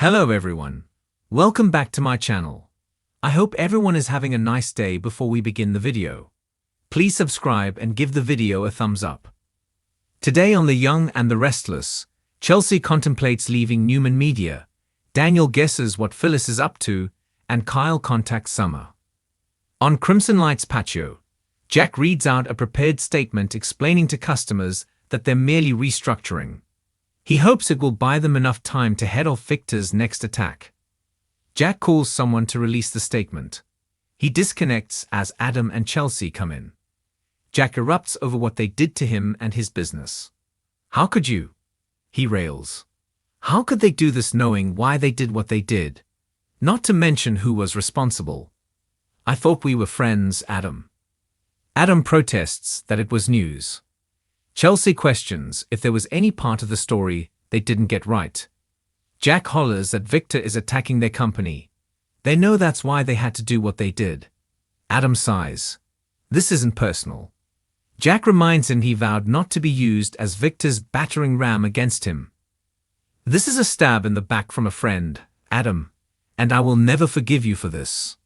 Hello everyone. Welcome back to my channel. I hope everyone is having a nice day before we begin the video. Please subscribe and give the video a thumbs up. Today on The Young and the Restless, Chelsea contemplates leaving Newman Media, Daniel guesses what Phyllis is up to, and Kyle contacts Summer. On Crimson Light's patio, Jack reads out a prepared statement explaining to customers that they're merely restructuring. He hopes it will buy them enough time to head off Victor's next attack. Jack calls someone to release the statement. He disconnects as Adam and Chelsea come in. Jack erupts over what they did to him and his business. "How could you?" he rails. "How could they do this knowing why they did what they did? Not to mention who was responsible. I thought we were friends, Adam." Adam protests that it was news. Chelsea questions if there was any part of the story they didn't get right. Jack hollers that Victor is attacking their company. They know that's why they had to do what they did. Adam sighs. This isn't personal. Jack reminds him he vowed not to be used as Victor's battering ram against him. "This is a stab in the back from a friend, Adam, and I will never forgive you for this."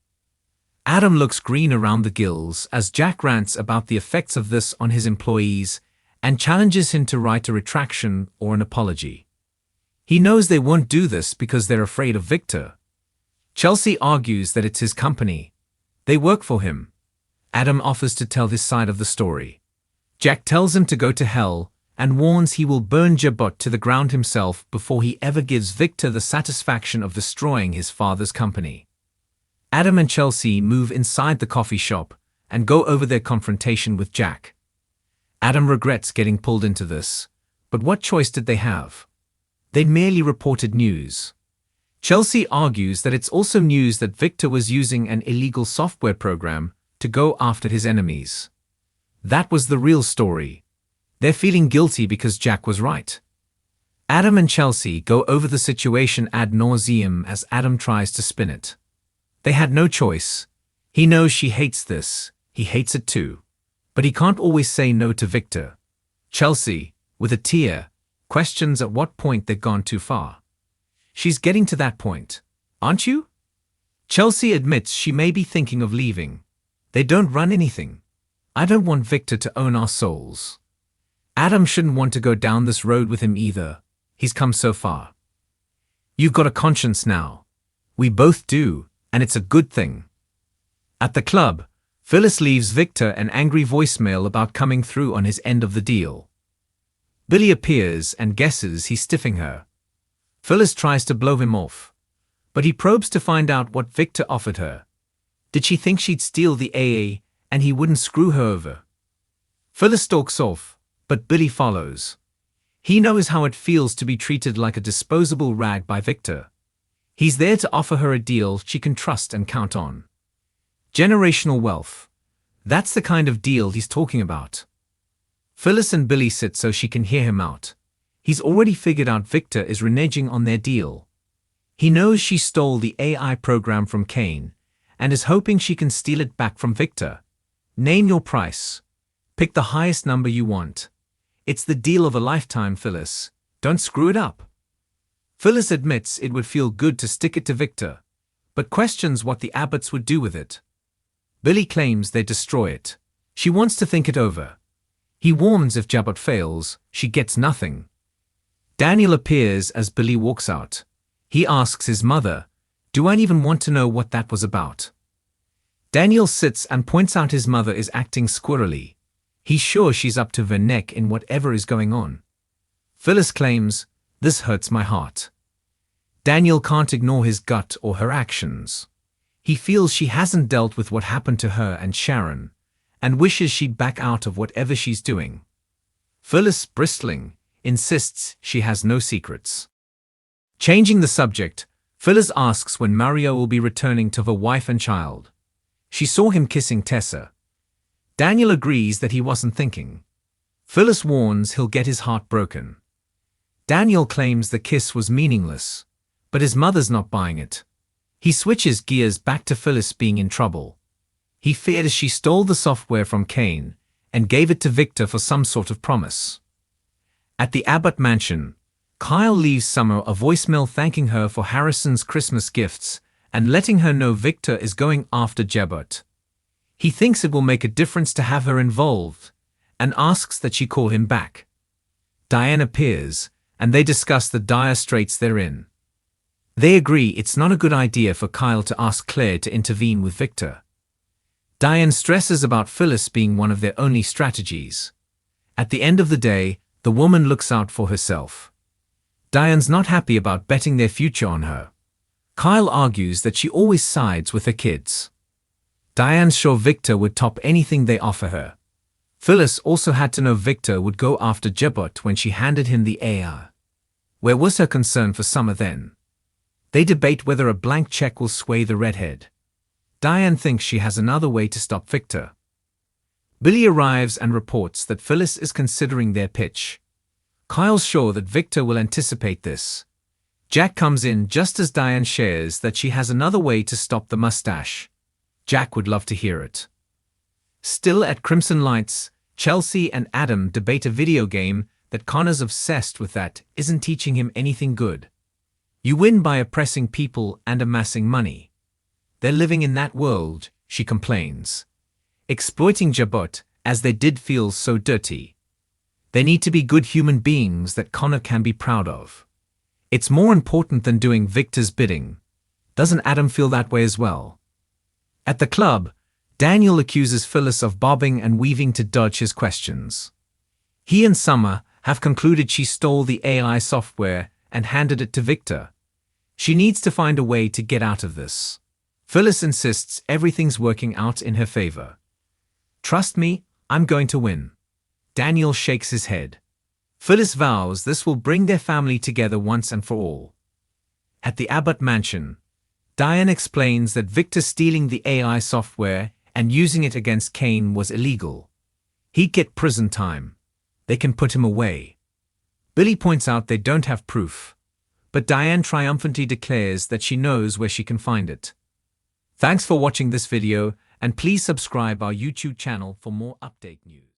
Adam looks green around the gills as Jack rants about the effects of this on his employees and challenges him to write a retraction or an apology. He knows they won't do this because they're afraid of Victor. Chelsea argues that it's his company. They work for him. Adam offers to tell his side of the story. Jack tells him to go to hell and warns he will burn Jabot to the ground himself before he ever gives Victor the satisfaction of destroying his father's company. Adam and Chelsea move inside the coffee shop and go over their confrontation with Jack. Adam regrets getting pulled into this, but what choice did they have? They merely reported news. Chelsea argues that it's also news that Victor was using an illegal software program to go after his enemies. That was the real story. They're feeling guilty because Jack was right. Adam and Chelsea go over the situation ad nauseum as Adam tries to spin it. They had no choice. He knows she hates this. He hates it too. But he can't always say no to Victor. Chelsea, with a tear, questions at what point they've gone too far. She's getting to that point, aren't you? Chelsea admits she may be thinking of leaving. They don't run anything. I don't want Victor to own our souls. Adam shouldn't want to go down this road with him either. He's come so far. You've got a conscience now. We both do, and it's a good thing. At the club, Phyllis leaves Victor an angry voicemail about coming through on his end of the deal. Billy appears and guesses he's stiffing her. Phyllis tries to blow him off, but he probes to find out what Victor offered her. Did she think she'd steal the AA and he wouldn't screw her over? Phyllis stalks off, but Billy follows. He knows how it feels to be treated like a disposable rag by Victor. He's there to offer her a deal she can trust and count on. Generational wealth. That's the kind of deal he's talking about. Phyllis and Billy sit so she can hear him out. He's already figured out Victor is reneging on their deal. He knows she stole the AI program from Kane and is hoping she can steal it back from Victor. Name your price. Pick the highest number you want. It's the deal of a lifetime, Phyllis. Don't screw it up. Phyllis admits it would feel good to stick it to Victor, but questions what the Abbotts would do with it. Billy claims they destroy it. She wants to think it over. He warns if Jabot fails, she gets nothing. Daniel appears as Billy walks out. He asks his mother, "Do I even want to know what that was about?" Daniel sits and points out his mother is acting squirrely. He's sure she's up to her neck in whatever is going on. Phyllis claims, "This hurts my heart." Daniel can't ignore his gut or her actions. He feels she hasn't dealt with what happened to her and Sharon, and wishes she'd back out of whatever she's doing. Phyllis, bristling, insists she has no secrets. Changing the subject, Phyllis asks when Mario will be returning to her wife and child. She saw him kissing Tessa. Daniel agrees that he wasn't thinking. Phyllis warns he'll get his heart broken. Daniel claims the kiss was meaningless, but his mother's not buying it. He switches gears back to Phyllis being in trouble. He fears she stole the software from Kane and gave it to Victor for some sort of promise. At the Abbott mansion, Kyle leaves Summer a voicemail thanking her for Harrison's Christmas gifts and letting her know Victor is going after Jebot. He thinks it will make a difference to have her involved and asks that she call him back. Diane appears, and they discuss the dire straits they're in. They agree it's not a good idea for Kyle to ask Claire to intervene with Victor. Diane stresses about Phyllis being one of their only strategies. At the end of the day, the woman looks out for herself. Diane's not happy about betting their future on her. Kyle argues that she always sides with her kids. Diane's sure Victor would top anything they offer her. Phyllis also had to know Victor would go after Jebot when she handed him the AI. Where was her concern for Summer then? They debate whether a blank check will sway the redhead. Diane thinks she has another way to stop Victor. Billy arrives and reports that Phyllis is considering their pitch. Kyle's sure that Victor will anticipate this. Jack comes in just as Diane shares that she has another way to stop the mustache. Jack would love to hear it. Still at Crimson Lights, Chelsea and Adam debate a video game that Connor's obsessed with that isn't teaching him anything good. You win by oppressing people and amassing money. They're living in that world, she complains. Exploiting Jebot, as they did, feels so dirty. They need to be good human beings that Connor can be proud of. It's more important than doing Victor's bidding. Doesn't Adam feel that way as well? At the club, Daniel accuses Phyllis of bobbing and weaving to dodge his questions. He and Summer have concluded she stole the AI software and handed it to Victor. She needs to find a way to get out of this. Phyllis insists everything's working out in her favor. Trust me, I'm going to win. Daniel shakes his head. Phyllis vows this will bring their family together once and for all. At the Abbott mansion, Diane explains that Victor stealing the AI software and using it against Kane was illegal. He'd get prison time. They can put him away. Billy points out they don't have proof, but Diane triumphantly declares that she knows where she can find it. Thanks for watching this video, and please subscribe our YouTube channel for more update news.